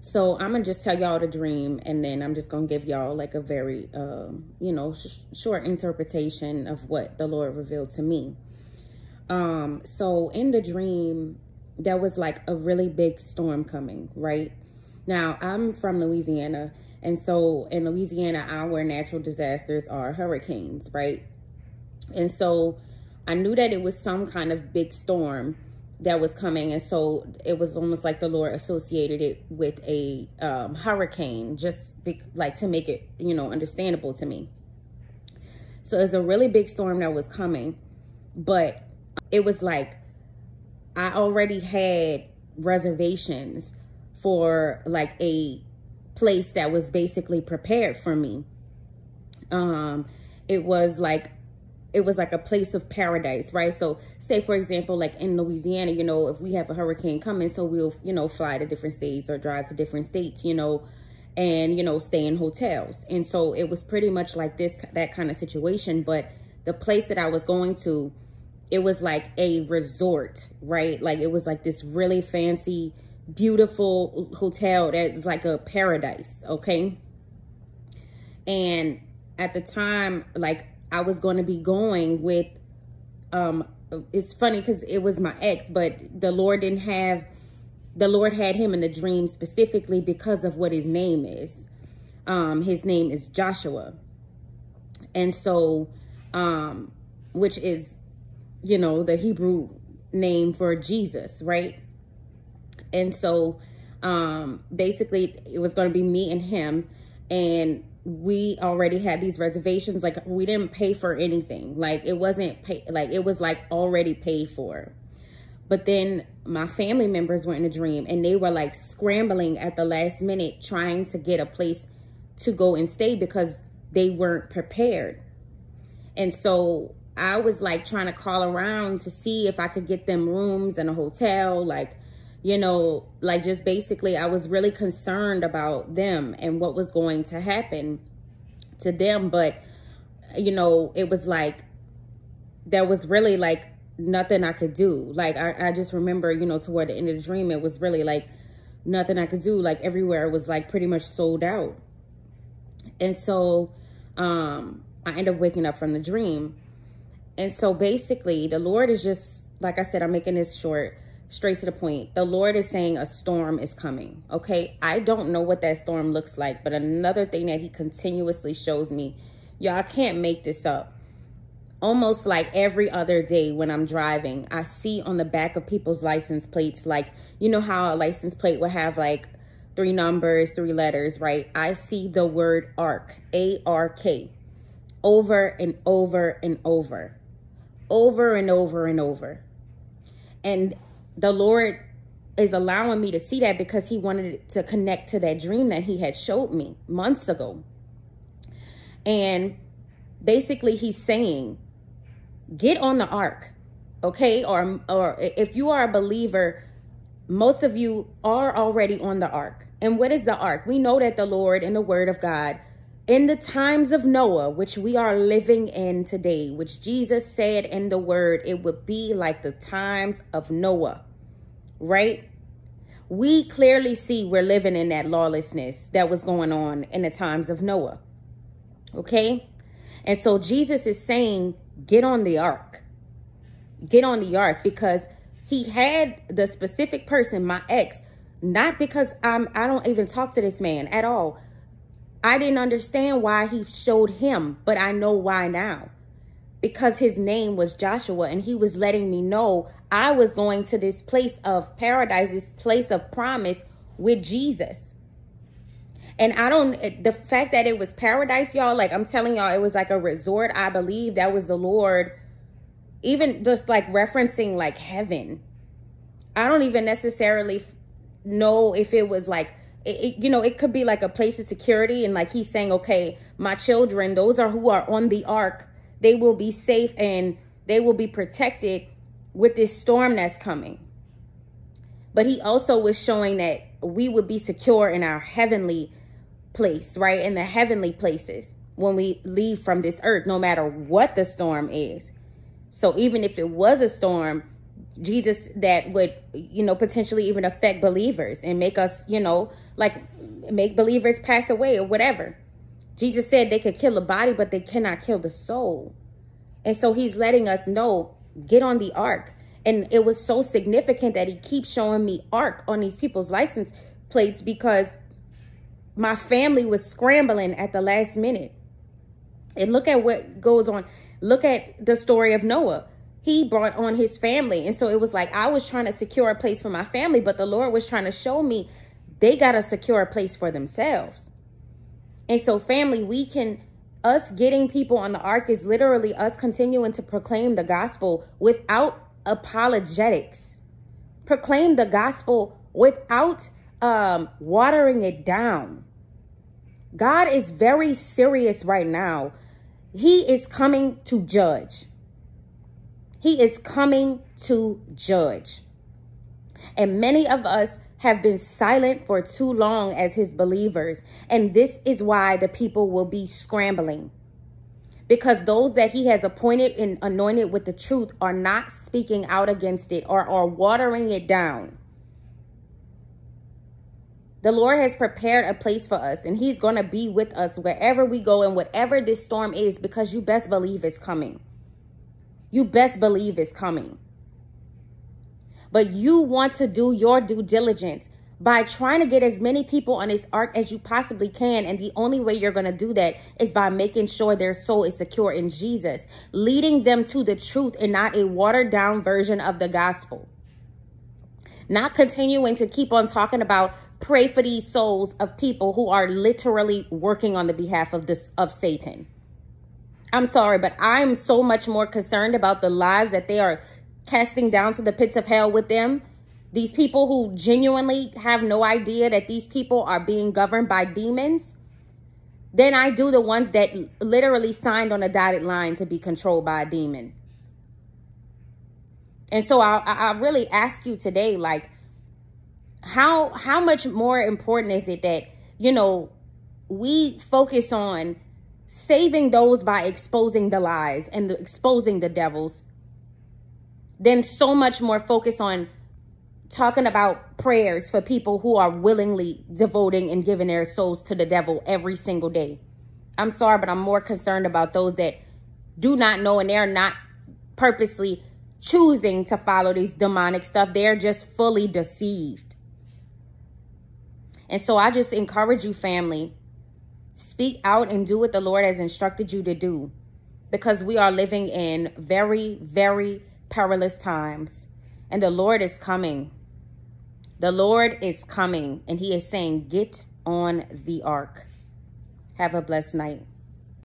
So I'm gonna just tell y'all the dream, and then I'm just gonna give y'all like a very, short interpretation of what the Lord revealed to me. So in the dream, there was like a really big storm coming, right? Now, I'm from Louisiana, and so in Louisiana, our natural disasters are hurricanes, right? And so I knew that it was some kind of big storm that was coming, and so it was almost like the Lord associated it with a hurricane, just like to make it, understandable to me. So it's a really big storm that was coming, but it was like I already had reservations for like a place that was basically prepared for me. It was like a place of paradise, right? So say, for example, like in Louisiana, if we have a hurricane coming, so we'll, fly to different states or drive to different states, and, stay in hotels. And so it was pretty much like that kind of situation. But the place that I was going to, it was like a resort, right? Like it was like this really fancy, beautiful hotel that's like a paradise, okay? And at the time, like, I was going to be going with, it's funny because it was my ex, but the Lord had him in the dream specifically because of what his name is. His name is Joshua. And so, which is, the Hebrew name for Jesus, right? And so, basically it was going to be me and him, and we already had these reservations. Like, we didn't pay for anything. Like, it wasn't it was like already paid for. But then my family members were in a dream, and they were like scrambling at the last minute trying to get a place to go and stay because they weren't prepared. And so I was like trying to call around to see if I could get them rooms in a hotel, like just basically I was really concerned about them and what was going to happen to them. But, it was like, there was really like nothing I could do. Like, I just remember, toward the end of the dream, it was really like nothing I could do. Like, everywhere was like pretty much sold out. And so, I ended up waking up from the dream. And so basically the Lord is just, like I said, I'm making this short, straight to the point. The Lord is saying a storm is coming. Okay. I don't know what that storm looks like, but another thing that he continuously shows me, y'all, I can't make this up. Almost like every other day when I'm driving, I see on the back of people's license plates, like, how a license plate will have like 3 numbers, 3 letters, right? I see the word ARK, A-R-K, over and over and over, over and over and over. And the Lord is allowing me to see that because he wanted to connect to that dream that he had showed me months ago. And basically he's saying, get on the ark, okay? Or if you are a believer, most of you are already on the ark. And what is the ark? We know that the Lord in the word of God, in the times of Noah, which we are living in today, which Jesus said in the word, it would be like the times of Noah, right? We clearly see we're living in that lawlessness that was going on in the times of Noah, okay? And so Jesus is saying, get on the ark. Get on the ark, because he had the specific person, my ex, not because I don't even talk to this man at all. I didn't understand why he showed him, but I know why now. Because his name was Joshua, and he was letting me know I was going to this place of paradise, this place of promise with Jesus. And the fact that it was paradise, y'all, like I'm telling y'all, it was like a resort. I believe that was the Lord, even just like referencing like heaven. I don't even necessarily know if it was like, it could be like a place of security. And like he's saying, okay, my children, those are who are on the ark. They will be safe and they will be protected with this storm that's coming. But he also was showing that we would be secure in our heavenly place, right? In the heavenly places when we leave from this earth, no matter what the storm is. So even if it was a storm, Jesus that would, potentially even affect believers and make us, like make believers pass away or whatever. Jesus said they could kill the body, but they cannot kill the soul. And so he's letting us know, get on the ark. And it was so significant that he keeps showing me ark on these people's license plates, because my family was scrambling at the last minute. And look at what goes on. Look at the story of Noah. He brought on his family. And so it was like I was trying to secure a place for my family, but the Lord was trying to show me they got to secure a place for themselves. And so family, us getting people on the ark is literally us continuing to proclaim the gospel without apologetics. Proclaim the gospel without watering it down. God is very serious right now. He is coming to judge. He is coming to judge. And many of us have been silent for too long as his believers. And this is why the people will be scrambling. Because those that he has appointed and anointed with the truth are not speaking out against it or are watering it down. The Lord has prepared a place for us, and he's going to be with us wherever we go and whatever this storm is, because you best believe it's coming. You best believe it's coming. But you want to do your due diligence by trying to get as many people on this ark as you possibly can. And the only way you're going to do that is by making sure their soul is secure in Jesus, leading them to the truth and not a watered down version of the gospel. Not continuing to keep on talking about pray for these souls of people who are literally working on the behalf of Satan. I'm sorry, but I'm so much more concerned about the lives that they are casting down to the pits of hell with them. These people who genuinely have no idea that these people are being governed by demons, than I do the ones that literally signed on a dotted line to be controlled by a demon. And so I really ask you today, like, how much more important is it that, we focus on saving those by exposing the lies and exposing the devils, then so much more focus on talking about prayers for people who are willingly devoting and giving their souls to the devil every single day. I'm sorry, but I'm more concerned about those that do not know, and they're not purposely choosing to follow these demonic stuff. They're just fully deceived. And so I just encourage you, family, speak out and do what the Lord has instructed you to do, because we are living in very, very perilous times, and the Lord is coming. The Lord is coming, and he is saying, get on the ark. Have a blessed night.